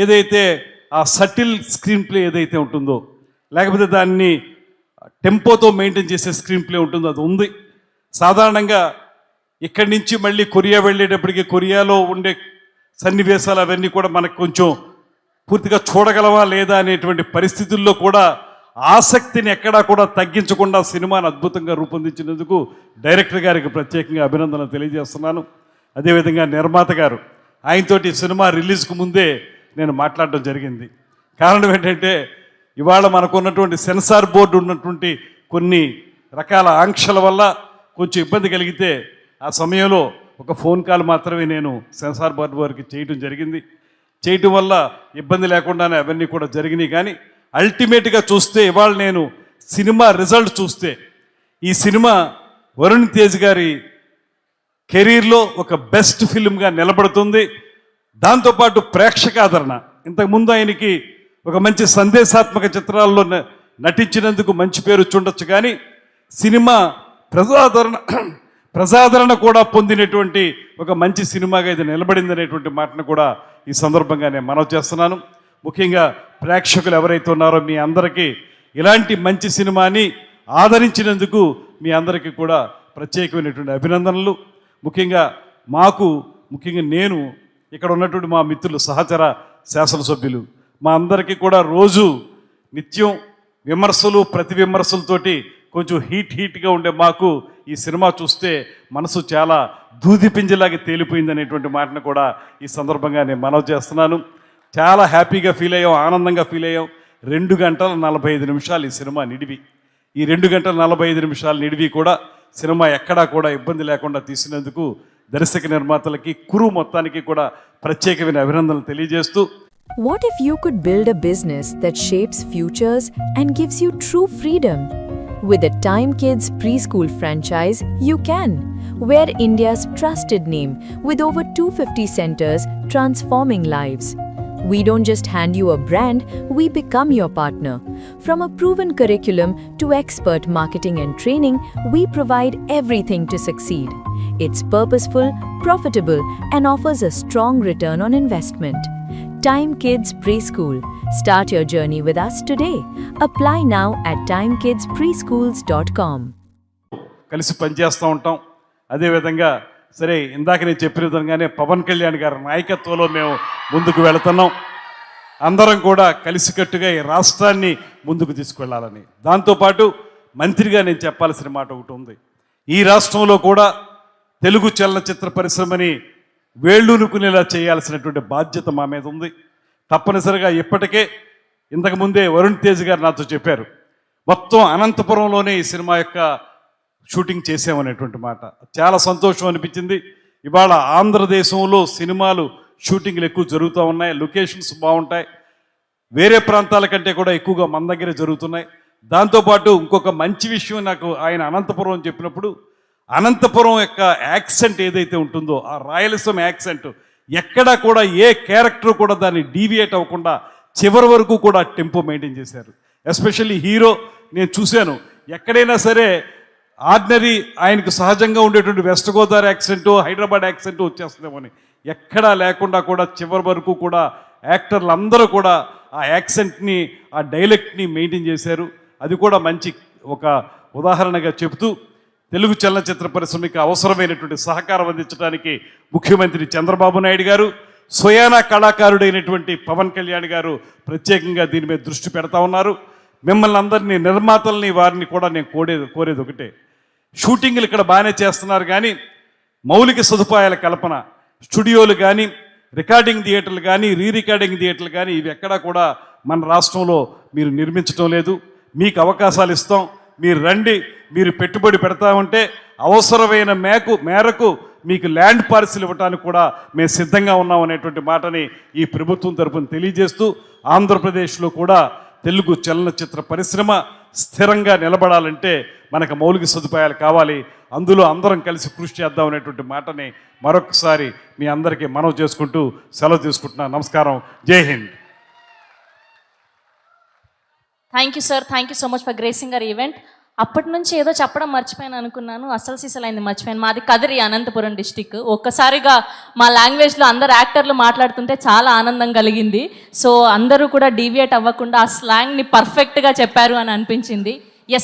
ఏదైతే ఆ subtle screen play ఏదైతే ఉంటుందో, లేకపోతే దాన్ని టెంపోతో మెయింటైన్ చేసే స్క్రీన్ ప్లే ఉంటుందో అది ఉంది. సాధారణంగా ఇక్కడి నుంచి మళ్ళీ కొరియా వెళ్ళేటప్పటికి కొరియాలో ఉండే సన్నివేశాలు అవన్నీ కూడా మనకు కొంచెం పూర్తిగా చూడగలవా లేదా అనేటువంటి పరిస్థితుల్లో కూడా ఆసక్తిని ఎక్కడా కూడా తగ్గించకుండా సినిమాను అద్భుతంగా రూపొందించినందుకు డైరెక్టర్ గారికి ప్రత్యేకంగా అభినందనలు తెలియజేస్తున్నాను. అదేవిధంగా నిర్మాత గారు, ఆయనతోటి సినిమా రిలీజ్కు ముందే నేను మాట్లాడడం జరిగింది. కారణం ఏంటంటే ఇవాళ మనకు ఉన్నటువంటి సెన్సార్ బోర్డు ఉన్నటువంటి కొన్ని రకాల ఆంక్షల వల్ల కొంచెం ఇబ్బంది కలిగితే ఆ సమయంలో ఒక ఫోన్ కాల్ మాత్రమే నేను సెన్సార్ బోర్డు వారికి చేయడం జరిగింది. చేయటం వల్ల ఇబ్బంది లేకుండానే అవన్నీ కూడా జరిగినాయి. కానీ అల్టిమేట్గా చూస్తే ఇవాళ నేను సినిమా రిజల్ట్ చూస్తే ఈ సినిమా వరుణ్ తేజ్ గారి కెరీర్లో ఒక బెస్ట్ ఫిల్మ్గా నిలబడుతుంది. దాంతోపాటు ప్రేక్షకాదరణ, ఇంతకుముందు ఆయనకి ఒక మంచి సందేశాత్మక చిత్రాల్లో నటించినందుకు మంచి పేరు వచ్చుండొచ్చు, కానీ సినిమా ప్రజాదరణ కూడా పొందినటువంటి ఒక మంచి సినిమాగా ఇది నిలబడింది అనేటువంటి మాటను కూడా ఈ సందర్భంగా నేను మనవి చేస్తున్నాను. ముఖ్యంగా ప్రేక్షకులు ఎవరైతే ఉన్నారో మీ అందరికీ ఇలాంటి మంచి సినిమాని ఆదరించినందుకు మీ అందరికీ కూడా ప్రత్యేకమైనటువంటి అభినందనలు. ముఖ్యంగా నేను ఇక్కడ ఉన్నటువంటి మా మిత్రులు, సహచర శాసనసభ్యులు, మా అందరికీ కూడా రోజు నిత్యం విమర్శలు ప్రతి విమర్శలతోటి కొంచెం హీట్గా ఉండే మాకు ఈ సినిమా చూస్తే మనసు చాలా దూది పింజలాగా తేలిపోయింది అనేటువంటి మాటను కూడా ఈ సందర్భంగా నేను మనవి చేస్తున్నాను. చాలా హ్యాపీగా ఫీల్ అయ్యాం, ఆనందంగా ఫీల్ అయ్యాం. 2 గంటల 45 నిమిషాలు ఈ సినిమా నిడివి. ఈ 2 గంటల 45 నిమిషాలు నిడివి కూడా సినిమా ఎక్కడా కూడా ఇబ్బంది లేకుండా తీసినందుకు దర్శక నిర్మాతలకి, కురు మొత్తానికి కూడా ప్రత్యేకమైన అభినందనలు తెలియజేస్తూ, What if you could build a business that shapes futures and gives you true freedom? With the Time Kids preschool franchise, you can. We're India's trusted name with over 250 centers transforming lives. We don't just hand you a brand, we become your partner. From a proven curriculum to expert marketing and training, we provide everything to succeed. It's purposeful, profitable, and offers a strong return on investment. Time Kids Preschool. Start your journey with us today. Apply now at timekidspreschools.com. కలిసి పనిచేస్తూ ఉంటాం. అదేవిధంగా సరే, ఇందాక నేను చెప్పిన విధంగానే పవన్ కళ్యాణ్ గారి నాయకత్వంలో మేము ముందుకు వెళుతున్నాం. అందరం కూడా కలిసికట్టుగా ఈ రాష్ట్రాన్ని ముందుకు తీసుకెళ్లాలని. దాంతోపాటు మంత్రిగా నేను చెప్పాల్సిన మాట ఒకటి ఉంది. ఈ రాష్ట్రంలో కూడా తెలుగు చలనచిత్ర పరిశ్రమని వేళ్ళూనుకునేలా చేయాల్సినటువంటి బాధ్యత మా మీద ఉంది. తప్పనిసరిగా ఇప్పటికే ఇంతకుముందే వరుణ్ తేజ్ గారు నాతో చెప్పారు, మొత్తం అనంతపురంలోనే ఈ సినిమా యొక్క షూటింగ్ చేసామనేటువంటి మాట. చాలా సంతోషం అనిపించింది. ఇవాళ ఆంధ్రదేశంలో సినిమాలు షూటింగ్లు ఎక్కువ జరుగుతూ ఉన్నాయి, లొకేషన్స్ బాగుంటాయి, వేరే ప్రాంతాల కంటే కూడా ఎక్కువగా మన దగ్గరే జరుగుతున్నాయి. దాంతోపాటు ఇంకొక మంచి విషయం నాకు ఆయన అనంతపురం అని చెప్పినప్పుడు, అనంతపురం యొక్క యాక్సెంట్ ఏదైతే ఉంటుందో ఆ రాయలసీమ యాక్సెంట్ ఎక్కడా కూడా ఏ క్యారెక్టర్ కూడా దాన్ని డీవియేట్ అవ్వకుండా చివరి వరకు కూడా టెంపో మెయింటైన్ చేశారు. ఎస్పెషల్లీ హీరో నేను చూశాను, ఎక్కడైనా సరే ఆర్డినరీ ఆయనకు సహజంగా ఉండేటువంటి వెస్ట్ గోదావరి యాక్సెంటు, హైదరాబాద్ యాక్సెంటు వచ్చేస్తుందేమోని ఎక్కడా లేకుండా కూడా చివరి వరకు కూడా యాక్టర్లు అందరూ కూడా ఆ యాక్సెంట్ని, ఆ డైలెక్ట్ని మెయింటైన్ చేశారు. అది కూడా మంచి ఒక ఉదాహరణగా చెబుతూ, తెలుగు చలనచిత్ర పరిశ్రమకి అవసరమైనటువంటి సహకారం అందించడానికి ముఖ్యమంత్రి చంద్రబాబు నాయుడు గారు, స్వయానా కళాకారుడైనటువంటి పవన్ కళ్యాణ్ గారు ప్రత్యేకంగా దీని మీద దృష్టి పెడతా ఉన్నారు. మిమ్మల్ని అందరినీ, నిర్మాతల్ని, వారిని కూడా నేను కోరేది ఒకటే, షూటింగ్లు ఇక్కడ బాగానే చేస్తున్నారు, కానీ మౌలిక సదుపాయాల కల్పన, స్టూడియోలు కానీ, రికార్డింగ్ థియేటర్లు కానీ, రికార్డింగ్ థియేటర్లు కానీ ఇవి ఎక్కడా కూడా మన రాష్ట్రంలో మీరు నిర్మించడం లేదు. మీకు అవకాశాలు ఇస్తాం, మీరు రండి, మీరు పెట్టుబడి పెడతామంటే అవసరమైన మేరకు మీకు ల్యాండ్ పార్సిల్ ఇవ్వడానికి కూడా మేము సిద్ధంగా ఉన్నాం అనేటువంటి మాటని ఈ ప్రభుత్వం తరపున తెలియజేస్తూ, ఆంధ్రప్రదేశ్లో కూడా తెలుగు చలనచిత్ర పరిశ్రమ స్థిరంగా నిలబడాలంటే మనకు మౌలిక సదుపాయాలు కావాలి. అందులో అందరం కలిసి కృషి చేద్దాం అనేటువంటి మాటని మరొకసారి మీ అందరికీ మనవి చేసుకుంటూ సెలవు తీసుకుంటున్నాను. నమస్కారం. జై Hind. Thank you, sir. Thank you so much for gracing our event. అప్పటి నుంచి ఏదో చెప్పడం మర్చిపోయాను అనుకున్నాను, అసలు సిసలైంది మర్చిపోయాను. మాది కదిరి, అనంతపురం డిస్టిక్. ఒక్కసారిగా మా లాంగ్వేజ్లో అందరు యాక్టర్లు మాట్లాడుతుంటే చాలా ఆనందం కలిగింది. సో అందరూ కూడా డీవియేట్ అవ్వకుండా ఆ స్లాంగ్ని పర్ఫెక్ట్గా చెప్పారు అని అనిపించింది.